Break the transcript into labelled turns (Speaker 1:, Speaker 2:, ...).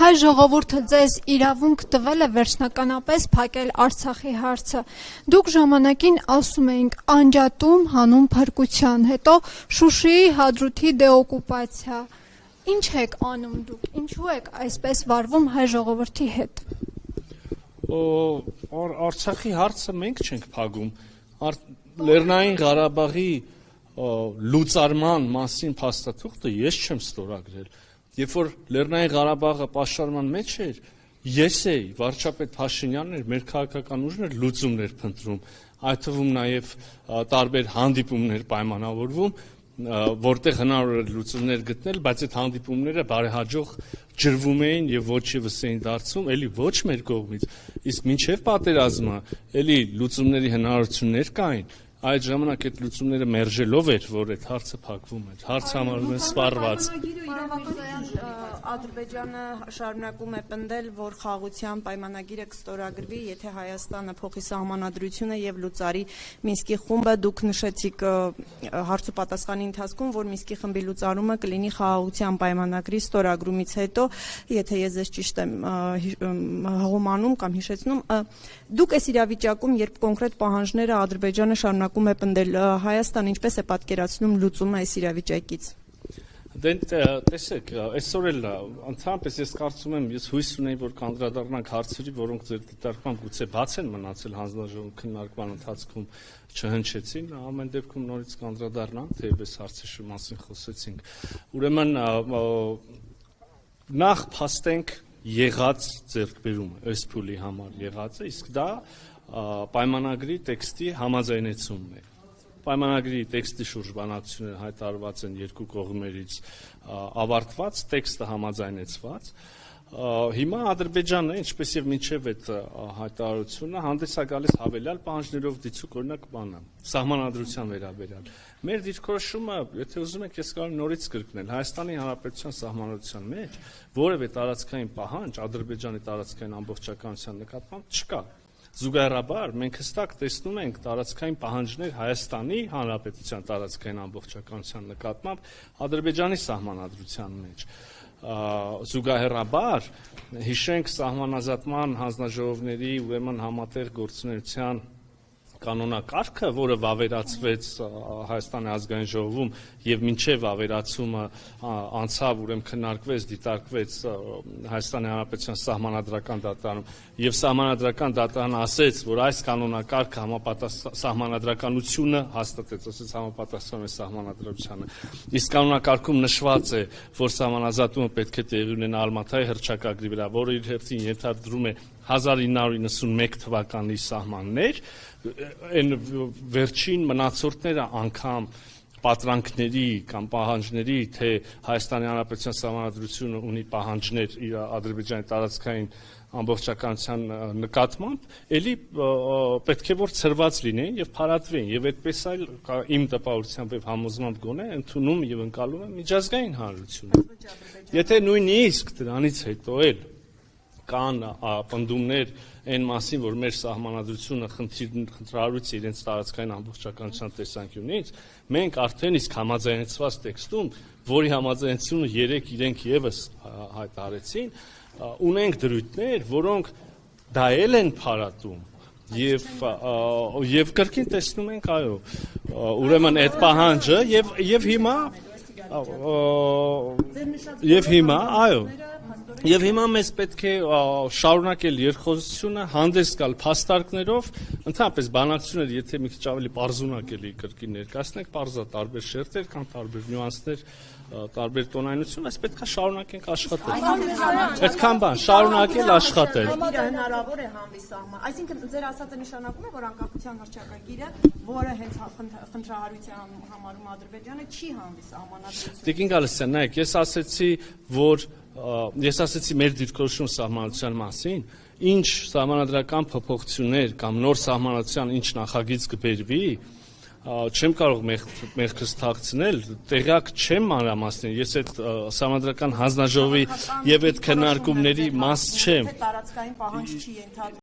Speaker 1: Հայ ժողովուրդը ձեզ իրավունք տվել է վերջնականապես փակել Արցախի հարցը։ Դուք ժամանակին ասում էինք անջատում հանուն փրկության, հետո Շուշիի Հադրութի դեօկուպացիա։ Ինչ եք անում դուք, ինչու եք այսպես վարվում հայ ժողովրդի հետ։
Speaker 2: Արցախի հարցը մենք չենք փակում, Լեռնային Ղարաբաղի լուծարման մասին փաստաթուղթը ես չեմ ստորագրել։ Երբ որ Լեռնային Ղարաբաղը պաշտպանման մեջ էր, ես էի, վարչապետ Փաշինյանն էր, մեր քաղաքական ուժն էր լուծումներ փնտրում, այդ թվում նաև տարբեր հանդիպումներ պայմանավորվում, որտեղ հնարավոր էր լուծումներ գտնել, բայց այդ հանդիպումները բարեհաջող ջրվում էին եւ ոչ եւս էին դարձում, էլի ոչ մեր կողմից, իսկ մինչեւ պատերազմը էլի լուծումների հնարավորություններ կային, այդ ժամանակ այդ լուծումները մերժելով էր, որ այդ հարցը փակվում էր, հարց համարվում է սպառված։
Speaker 3: Ադրբեջանը շարունակում է պնդել, որ խաղաղության պայմանագիրը կստորագրվի, եթե Հայաստանը փոխի սահմանադրությունը եւ լուծարի Մինսկի խումբը, դուք նշեցիք հարցու պատասխանի ընթացքում, որ Մինսկի խմբի լուծարումը կլինի խաղաղության պայմանագրի ստորագրումից հետո, եթե ես ձեզ ճիշտ եմ հղումանում կամ հիշեցնում, դուք այս իրավիճակում, երբ կոնկրետ պահանջները Ադրբեջանը շարունակում է պնդել, Հայաստանը ինչպես է պատկերացնում լուծումը այս իրավիճակից։
Speaker 2: Տեսեք, այսօր էլ ընդհանրապես ես կարծում եմ, ես հույս ունեի, որ կանդրադառնանք հարցերի, որոնք ձեր դիտարկմամբ գուցե բաց են մնացել հանձնաժողովի քննարկման ընթացքում չհնչեցին, ամեն դեպքում նորից կանդրադառնանք, թեև այս հարցի մասին խոսեցինք։ Ուրեմն նախ փաստենք եղած ձեռքբերումը, այս փուլի համար եղածը, իսկ դա պայմանագրի տեքստի համաձայնեցումն է։ Պայմանագրի տեքստի շուրջ բանակցությունները հայտարարված են երկու կողմերից ավարտված, տեքստը համաձայնեցված։ Հիմա Ադրբեջանը, ինչպես եւ մինչեւ այդ հայտարարությունը, հանդես է գալիս հավելյալ պահանջներով դիցուք, օրինակ բանը, սահմանադրության վերաբերյալ։ Մեր դիրքորոշումը, եթե ուզում եք, ես կարող եմ նորից կրկնել, Հայաստանի Հանրապետության սահմանադրության մեջ որևէ տարածքային պահանջ Ադրբեջանի տարածքային ամբողջականության նկատմամբ չկա։ Զուգահեռաբար մենք հստակ տեսնում ենք տարածքային պահանջներ Հայաստանի Հանրապետության տարածքային ամբողջականության նկատմամբ Ադրբեջանի սահմանադրության մեջ։ Զուգահեռաբար հիշենք սահմանազատման հանձնաժողովների ուրեմն համատեղ գործունեության կանոնակարգը, որը վավերացվեց Հայաստանի ազգային ժողովում եւ մինչեւ վավերացումը անցավ, ուրեմն քննարկվեց, դիտարկվեց Հայաստանի Հանրապետության սահմանադրական դատարանում եւ սահմանադրական դատարանը ասեց, որ այս կանոնակարգը սահմանադրականությունը հաստատեց, ասեց համապատասխանում է սահմանադրությանը։ Իսկ կանոնակարգում նշված է, որ սահմանազատումը պետք է տեղի ունենա Ալմաթայի հռչակագրի վրա, որը իր հերթին ենթադրում է 1991 թվականի սահմաններ, այն վերջին մնացորդները անգամ պատրանքների կամ պահանջների, թե Հայաստանի Հանրապետության սահմանադրությունը ունի պահանջներ իր Ադրբեջանի տարածքային ամբողջականության նկատմամբ, էլի պետք է որ ցրված լինեն եւ փարատվեն եւ այդպես այլ իմ տպավորությամբ եւ համոզմամբ գոնե ընդունում եւ ընկալում են միջազգային հանրությունը։ Եթե նույնիսկ դրանից հետո էլ կան պնդումներ այն մասին, որ մեր սահմանադրությունը խնդրահարույց է իրենց տարածքային ամբողջականության տեսանկյունից, մենք արդեն իսկ համաձայնեցված տեքստում, որի համաձայնությունը իրենք եւս հայտարարեցին, ունենք դրույթներ, որոնք դա էլ են փարատում եւ կրկին տեսնում ենք, այո, ուրեմն այդ պահանջը Եվ հիմա մեզ պետք է շարունակել երկխոսությունը, հանդես գալ փաստարկներով, ընդհանրապես բանակցությունները, եթե մի քիչ ավելի պարզունակ էլի կրկին ներկայացնենք, պարզա տարբեր շերտեր կան, տարբեր նյուանսներ, տարբեր տոնայնություն, այս պետք է շարունակենք աշխատել։ Այդքան բան, շարունակել աշխատել։
Speaker 3: Հնարավոր է հանվի սահման, այսինքն ձեր ասածը նշանակում է, որ անկախության հռչակագիրը, որը հենց խնդրահարության համարում Ադրբեջանը, չի հանվի սահմանադրություն։
Speaker 2: Տիկին Գալստյան, նայեք, ես ասեցի մեր դիրքորոշում սահմանադրության մասին, ինչ սահմանադրական փոփոխություններ կամ նոր սահմանադրության ինչ նախագիծ կբերվի, չեմ կարող մեղքս թաքցնել, տեղյակ չեմ մանրամասնել, ես այդ սահմանադրական հանձնաժողովի եւ այդ քննարկումների մաս չեմ։
Speaker 3: Տարածքային պահանջ չի ենթադրվում։